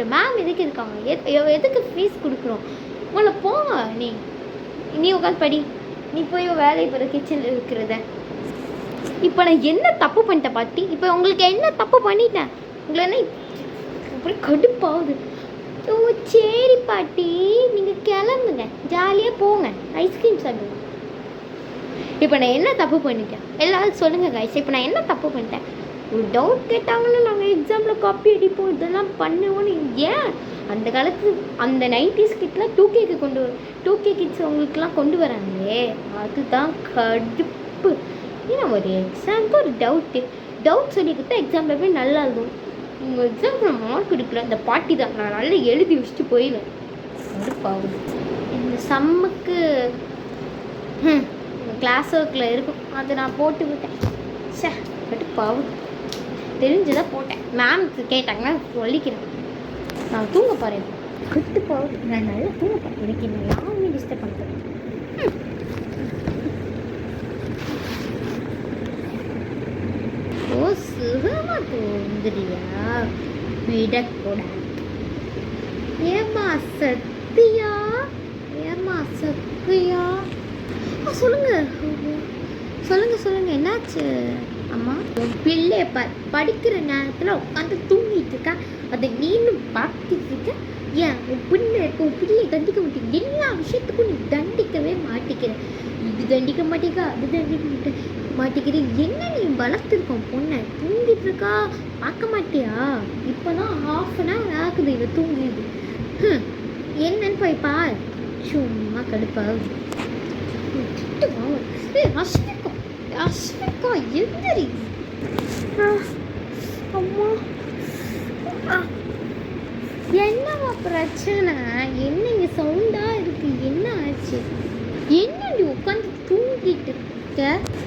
பண்ணிட்டு மேம் எதுக்கு இருக்காங்க, எதுக்கு ஃபீஸ் கொடுக்குறோம், முதல்ல போங்க. நீ உட்காந்து படி, நீ போய் வேலை போகிற கிச்சனில் இருக்கிறத. இப்போ நான் என்ன தப்பு பண்ணிட்டேன் பாட்டி, இப்போ உங்களுக்கு என்ன தப்பு பண்ணிட்டேன், உங்களை என்ன இப்படி கடுப்பாகுது. ஓ சரி பாட்டி, நீங்கள் கிளம்புங்க, ஜாலியாக போங்க, ஐஸ்கிரீம் சாப்பிடுங்க. இப்போ நான் என்ன தப்பு பண்ணிட்டேன் எல்லாரும் சொல்லுங்கள் கைஸ். இப்போ நான் என்ன தப்பு பண்ணிட்டேன், ஒரு டவுட் கேட்டாங்கன்னா நாங்கள் எக்ஸாமில் காப்பி அடிப்போம், இதெல்லாம் பண்ணுவோன்னு. ஏன் அந்த காலத்து அந்த 90s கிட்லாம் 2K கிட்ஸ் அவங்களுக்குலாம் கொண்டு வராங்களே, அதுதான் கடுப்பு. ஏன்னா ஒரு எக்ஸாமுக்கு ஒரு டவுட் சொல்லி கொடுத்தா எக்ஸாமில் போய் நல்லா இருக்கும். உங்கள் எக்ஸாமுக்கு நான் மார்க் எடுக்கல, இந்த பாட்டி தான், நான் நல்லா எழுதி வச்சுட்டு போயிடுவேன். கடுப்பாகுது. இந்த சம்முக்கு கிளாஸ் ஒர்க்கில் இருக்கும், அதை நான் போட்டு விட்டேன். சே கடுப்பாகுது. தெரிஞ்சுதான் போட்டேன், மேம்க்கு கேட்டாங்கன்னா சொல்லிக்கிறேன். நான் தூங்க போகிறேன், கடுப்பாகுது. நான் நல்லா தூங்க போகிறேன், எனக்கு என்ன யாருமே டிஸ்டர்ப் பண்ணுறேன். ஓ சுகமா தூங்குறியா, விடக்கூடாது. ஏமா சத்தியா, சொல்லுங்க என்னாச்சு அம்மா. உன் பிள்ளைய படிக்கிற நேரத்தில் உட்காந்து தூங்கிட்டு இருக்கா, அதை நீனும் பார்த்துட்டு இருக்க. ஏன் உன் பிள்ளையை தண்டிக்க மாட்டேங்க, எல்லா விஷயத்துக்கும் நீ தண்டிக்கவே மாட்டேங்கிற. இது தண்டிக்க மாட்டேங்க, அது தண்டிக்க மாட்டேங்கிற. என்ன நீ வளர்த்துருக்கோம் பொண்ணை, தூங்கிட்டு இருக்கா பார்க்க மாட்டியா? இப்போதான் ½ hour ஆகுது இவ தூங்கிது. என்னன்னு போய் பார், சும்மா கடுப்பாகுது. அஸ்மிகா எந்திரி. அம்மா என்னவா பிரச்சனை, என்ன இங்கே சவுண்டாக இருக்கு, என்ன ஆச்சு? என்னடி உட்காந்து தூங்கிட்டு இருக்க,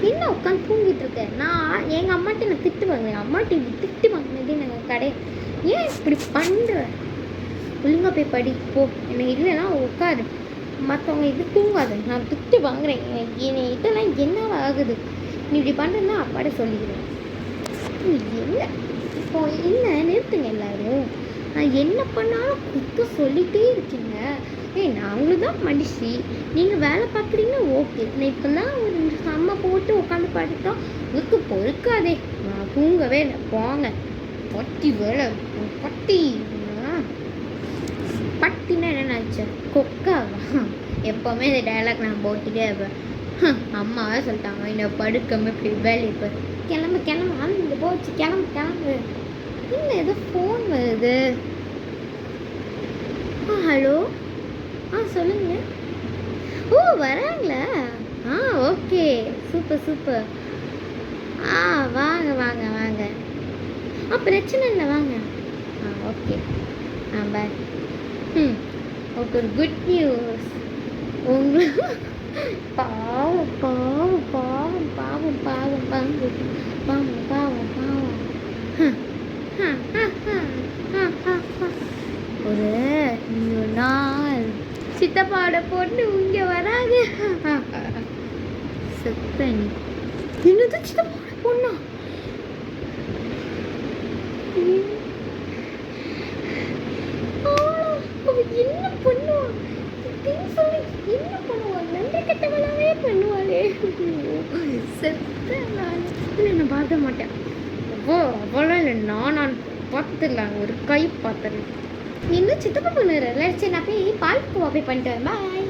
என்ன உட்காந்து தூங்கிட்டு இருக்க? நான் எங்கள் அம்மாட்ட நான் திட்டு வாங்குவேன், அம்மாட்ட இப்படி திட்டு வாங்கினதே நாங்கள் கிடையாது. ஏன் இப்படி பண்ணுற? ஒழுங்காக போய் படி போ, என்ன இல்லைன்னா உட்காரு, மற்றவங்க இது தூங்காது. நான் திட்டு வாங்குறேன், என்னை இதெல்லாம் என்னவா ஆகுது, நீ இப்படி பண்ணுறதுனா அப்பாட சொல்லிக்கிறேன். என்ன இப்போ என்ன நிறுத்துங்க எல்லாரும், நான் என்ன பண்ணாலும் குத்த சொல்லிகிட்டே இருக்கீங்க. நாங்களும் தான் மனுஷி, நீங்கள் வேலை பார்க்குறீங்க ஓகே. நான் இப்போ தான் ஒரு செம்ம போட்டு உட்காந்து படித்தோம், உங்களுக்கு பொறுக்காதே. நான் தூங்கவே இல்லை, போங்க. பட்டி வேலை பட்டினா என்ன ஆச்சு, கொக்காவா? எப்போவுமே இந்த டைலாக் நான் போட்டுட்டே இருப்பேன். அம்மாவே சொல்லிட்டாங்க என்ன படுக்காம இப்படி வேலை இப்போ கிளம்பு அந்த போச்சு, கிளம்பு. இல்லை ஏதோ ஃபோன் வருது. ஹலோ, சொல்லுங்க. ஓ வராங்களா? Okay, super. வாங்க. பிரச்சனை இல்லை, வாங்க. ஓகே, பாய். ஓகே, ஒரு குட் நியூஸ். உங்களுக்கு பாவம். ஒரு நாள் சித்தப்பாவோட பொண்ணு இங்க வராது. செத்தனி என்னது, சித்தப்பாவோட பொண்ணா? என்ன பண்ணுவான், என்ன பண்ணுவான், நன்றி கட்டவளாவே பண்ணுவாளே. செத்த நான் என்ன பார்க்க மாட்டேன். அவ்வளோ இல்லை, நான் பார்த்துடலாம், ஒரு கை பார்த்துடலாம். இன்னும் சித்தப்பா பண்ணுற. சரி நான் போய் பால்கோவா போய் பண்ணிட்டு வரேன், பாய்.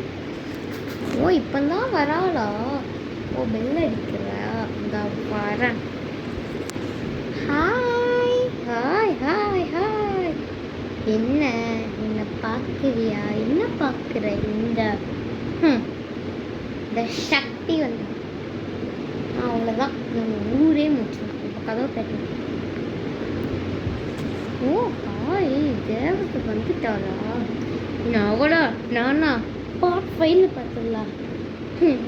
ஓ இப்போ தான் வராளா? ஓ பெல் அடிக்கிற, இந்த வரேன். ஹாய். என்ன பார்க்குறியா? என்ன பார்க்குற? இந்த சக்தி வந்து அவ்வளோதான், நம்ம ஊரே முடிச்சிடும். இப்போ கதவு தட்டணும். ஓ ஹாய், தேவத்தை வந்துட்டாளா? நானா பார்ட் 5 பார்த்துடலாம்.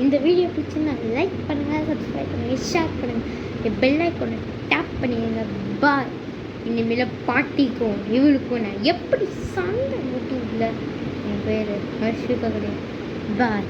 இந்த வீடியோ பிடிச்சுன்னா லைக் பண்ணுங்கள், சப்ஸ்கிரைப் பண்ணுங்கள், ஷேர் பண்ணுங்கள், பெல் ஐக்கானை டேப் பண்ணிடுங்க. பாய். இனிமேல் பாட்டிக்கும் இவளுக்கும் நான் எப்படி சண்டை யூடியூப்பில். என் பேர் ஹர்ஷிகா கிடையாது. பாய்.